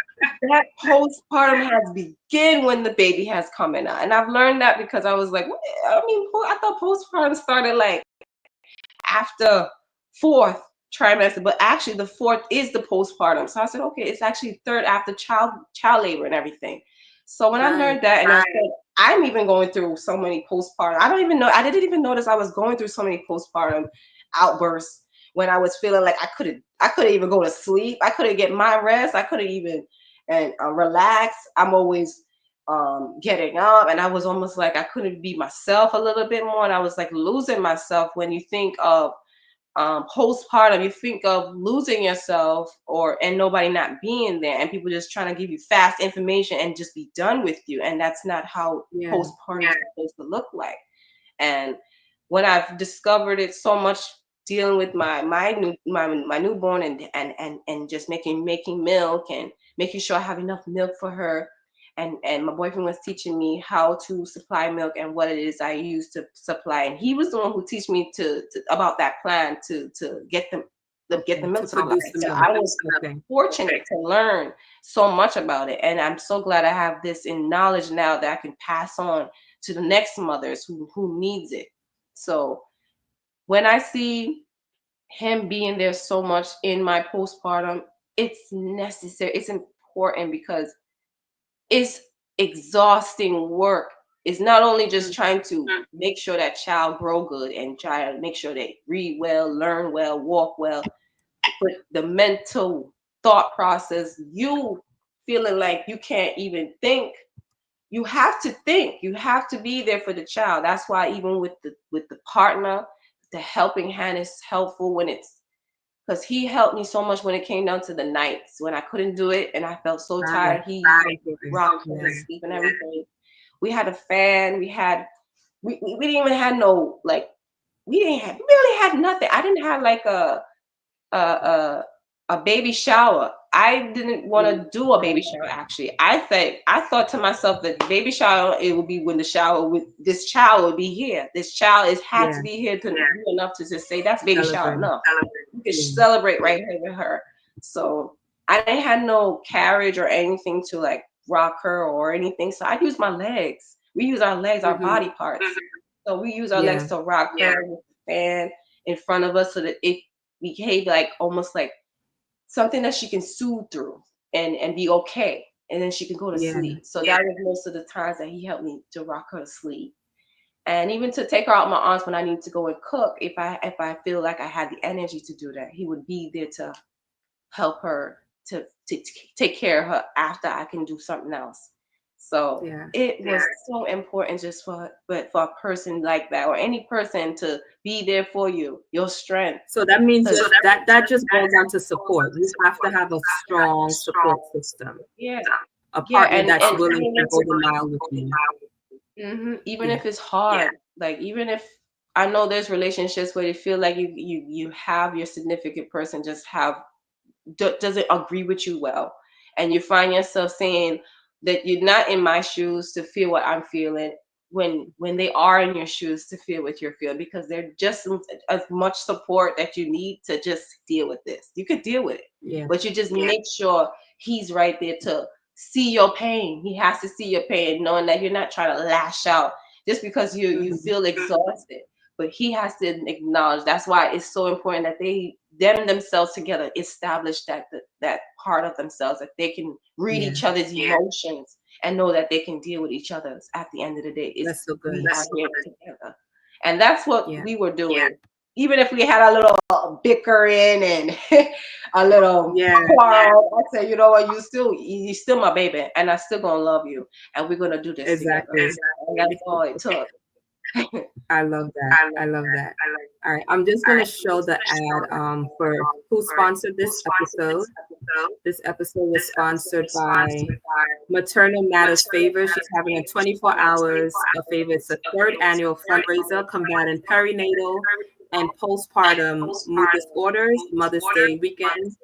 that postpartum has begun when the baby has come in, and I've learned that because I was like, I mean, I thought postpartum started like after fourth trimester, but actually the fourth is the postpartum. So I said, okay, it's actually third after child labor and everything. So when I Right. learned that, and I said, I'm even going through so many postpartum. I don't even know. I didn't even notice I was going through so many postpartum outbursts when I was feeling like I couldn't even go to sleep. I couldn't get my rest. I couldn't even and relax. I'm always getting up, and I was almost like I couldn't be myself a little bit more, and I was like losing myself. When you think of postpartum, you think of losing yourself or and nobody not being there, and people just trying to give you fast information and just be done with you, and that's not how Yeah. postpartum is supposed to look like. And when I've discovered it so much dealing with my newborn, and just making milk and making sure I have enough milk for her, and my boyfriend was teaching me how to supply milk and what it is I use to supply, and he was the one who teach me to about that plan to get the Okay. milk To supply. produce the So milk. I was Okay. fortunate to learn so much about it, and I'm so glad I have this in knowledge now that I can pass on to the next mothers who needs it. So when I see him being there so much in my postpartum, it's necessary. It's important because it's exhausting work. It's not only just trying to make sure that child grow good and try to make sure they read well, learn well, walk well, but the mental thought process, you feeling like you can't even think. You have to think. You have to be there for the child. That's why even with the partner, the helping hand is helpful when it's because he helped me so much when it came down to the nights when I couldn't do it and I felt so Right. tired. He So important. rocked me to Yeah. sleep and everything. We had a fan. We didn't even have no like we barely had nothing. I didn't have like a a, a baby shower. I didn't want to do a baby shower actually. I thought to myself that baby shower it would be when the shower with this child would be here. This child is had Yeah. to be here to do enough to just say that's baby shower Celebrate. enough. You could Yeah. celebrate right here with her. So I didn't have no carriage or anything to like rock her or anything. So I use my legs. We use our legs, our Hmm. body parts. So we use our legs Yeah. to rock her with the fan in front of us so that it behave like almost like something that she can soothe through and be okay. And then she can go to Yeah. sleep. So that was most of the times that he helped me to rock her to sleep. And even to take her out my arms when I need to go and cook, if I feel like I had the energy to do that, he would be there to help her to take care of her after I can do something else. So Yeah. it was so important just for a person like that or any person to be there for you, your strength. So that means Because that just boils down to support. You have to have a strong support system, yeah, a yeah, partner that's and willing to go the mile with you. even Yeah. if it's hard, like even if I know there's relationships where you feel like you have your significant person just doesn't agree with you well, and you find yourself saying that you're not in my shoes to feel what I'm feeling when they are in your shoes to feel what you're feeling because they're just as much support that you need to just deal with this. You could deal with it, Yeah. but you just make sure he's right there to see your pain. He has to see your pain, knowing that you're not trying to lash out just because you Hmm. feel exhausted. but he has to acknowledge. That's why it's so important that they themselves together establish that part of themselves, that they can read Yeah, each other's emotions and know that they can deal with each other's at the end of the day. It's that's so we good. are here together. And that's what Yeah, we were doing. Even if we had a little bickering and a little yeah, quarrel, I say, you know what, you still my baby, and I still gonna love you, and we're gonna do this together. exactly. And that's all it took. I love that. I love that. All right, I'm just gonna show the ad for who sponsored this episode. This episode was sponsored by Maternal Matters Favor. She's having a 24 hours of favor. It's a third annual fundraiser combating perinatal and postpartum mood disorders, Mother's Day weekend.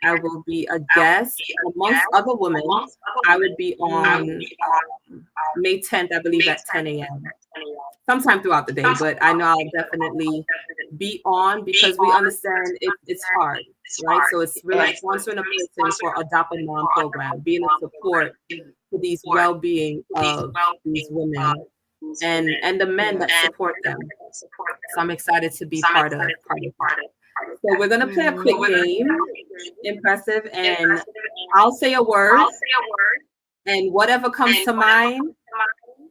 I will be a guest amongst other women. I would be on May 10th, I believe, at 10 a.m. Sometime throughout the day, but I know I'll definitely be on because we understand it's hard, right? So it's really sponsoring a person for Adopt a Mom program, being a support for these well-being of these women and the men that support them. So I'm excited to be part of that. So we're gonna play a quick game, Impressive, and I'll say a word, and whatever comes to mind,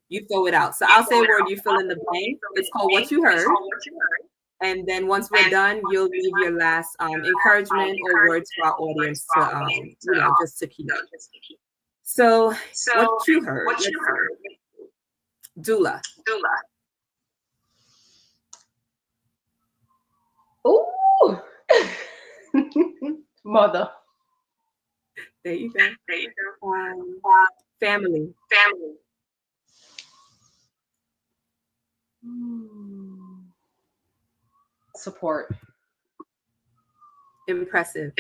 you throw it out. So I'll say a word, you fill in the blank. It's called What You Heard. And then once we're done, you'll leave your last encouragement or words for our audience to, just to keep. So what you heard, let's see. Doula. Ooh. Mother. There you go. Family. Support. Impressive.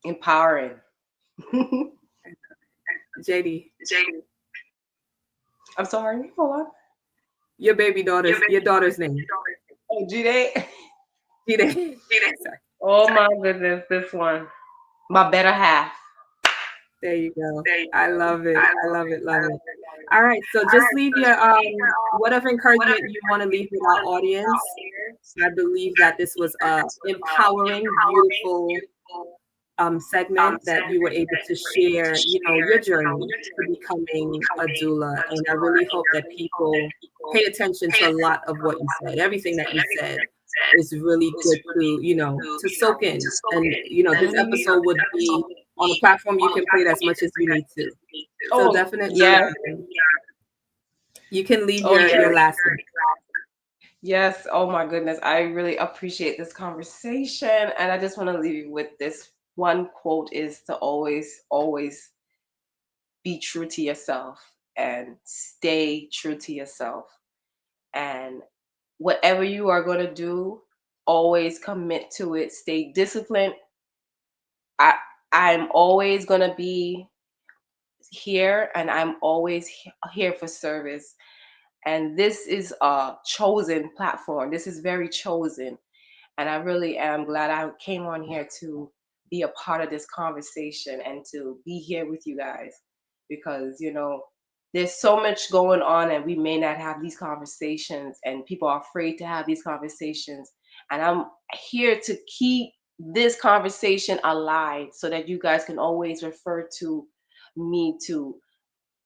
Empowering. JD. I'm sorry. Hold on. Your daughter's name. Oh, G-Day. Sorry. Oh my goodness, this one. My better half. There you go. I love it. I love it. All right. So just leave your whatever encouragement you want to leave with our audience. I believe that this was a empowering, beautiful segment that you were able to share, your journey to becoming a doula. And I really hope that people pay attention to a lot of what you said. Everything that you said is really good to soak in. And this episode would be on a platform you can play it as much as you need to. So definitely, you can leave your last one. Yes. Oh my goodness. I really appreciate this conversation. And I just want to leave you with this one quote is to always, always be true to yourself and stay true to yourself. And whatever you are going to do, always commit to it. Stay disciplined. I'm always going to be here, and I'm always here for service. And this is a chosen platform. This is very chosen. And I really am glad I came on here to be a part of this conversation and to be here with you guys, because, there's so much going on and we may not have these conversations, and people are afraid to have these conversations. And I'm here to keep this conversation alive so that you guys can always refer to me to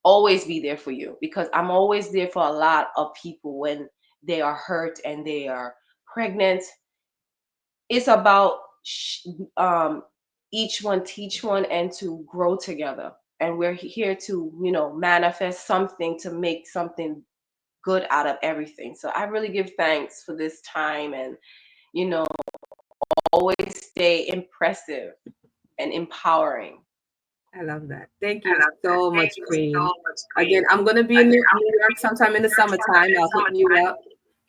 always be there for you, because I'm always there for a lot of people when they are hurt and they are pregnant. It's about each one teach one and to grow together. And we're here to, manifest something, to make something good out of everything. So I really give thanks for this time, and, always stay impressive and empowering. I love that. Thank you so much, Queen. Again, I'm going to be in New York sometime in the summertime. I'll hit you up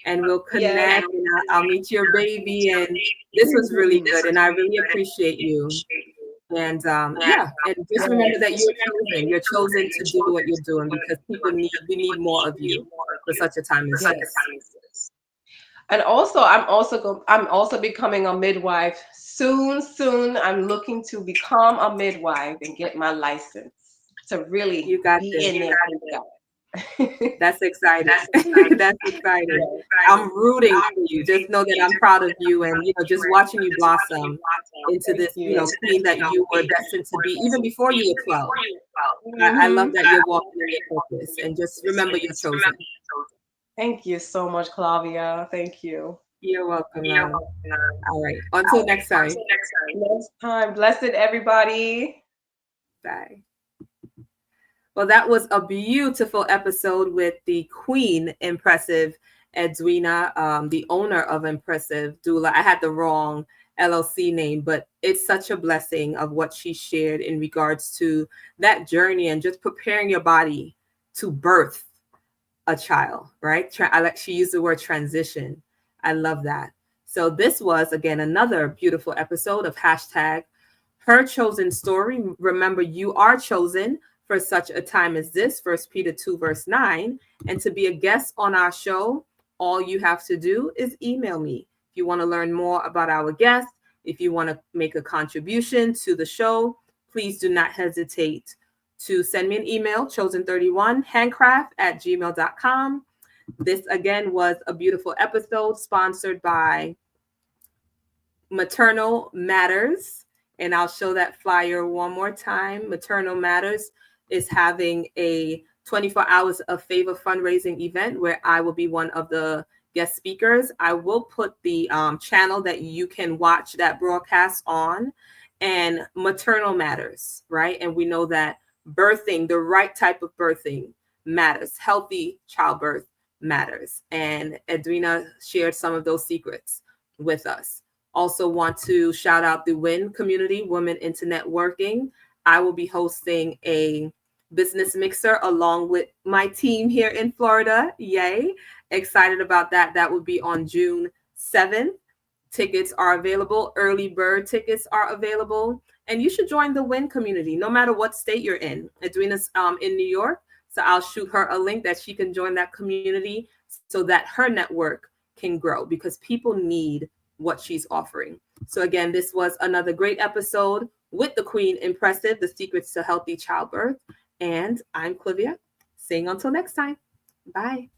and we'll connect, and I'll meet your baby. And this was really good, and I really appreciate you. And and just remember that you're chosen to do what you're doing, because we need more of you for such a time as this. And also, I'm also becoming a midwife soon. I'm looking to become a midwife and get my license to really You got be this. in there. That's exciting. That's exciting. I'm rooting for you. Just know that I'm proud of you, and just watching you blossom into Thank this, you. queen that you were destined to be even before you were 12. I love Mhm. that you're walking in your purpose, and just remember you're chosen. Thank you so much, Clavia. Thank you. You're welcome, love. All right. Until next time. Next time. Blessed, everybody. Bye. Well, that was a beautiful episode with the Queen Empressive Edwina, the owner of Empressive Doula. I had the wrong LLC name, but it's such a blessing of what she shared in regards to that journey and just preparing your body to birth a child, right? She used the word transition. I love that. So this was again another beautiful episode of hashtag Her Chosen Story. Remember, you are chosen for such a time as this, 1 Peter 2 verse 9. And to be a guest on our show, all you have to do is email me. If you want to learn more about our guests, if you want to make a contribution to the show, please do not hesitate to send me an email, chosen31handcraft@gmail.com. This again was a beautiful episode sponsored by Maternal Matters. And I'll show that flyer one more time. Maternal Matters is having a 24 hours of favor fundraising event where I will be one of the guest speakers. I will put the channel that you can watch that broadcast on, and Maternal Matters, right? And we know that birthing, the right type of birthing matters. Healthy childbirth matters. And Edwina shared some of those secrets with us. Also want to shout out the WIN community, Women into Networking. I will be hosting a business mixer along with my team here in Florida. Yay. Excited about that. That will be on June 7th. Tickets are available. Early bird tickets are available. And you should join the WIN community, no matter what state you're in. Edwina's in New York, so I'll shoot her a link that she can join that community so that her network can grow, because people need what she's offering. So again, this was another great episode with the Queen Empressive, the secrets to healthy childbirth. And I'm Clivia, saying until next time. Bye.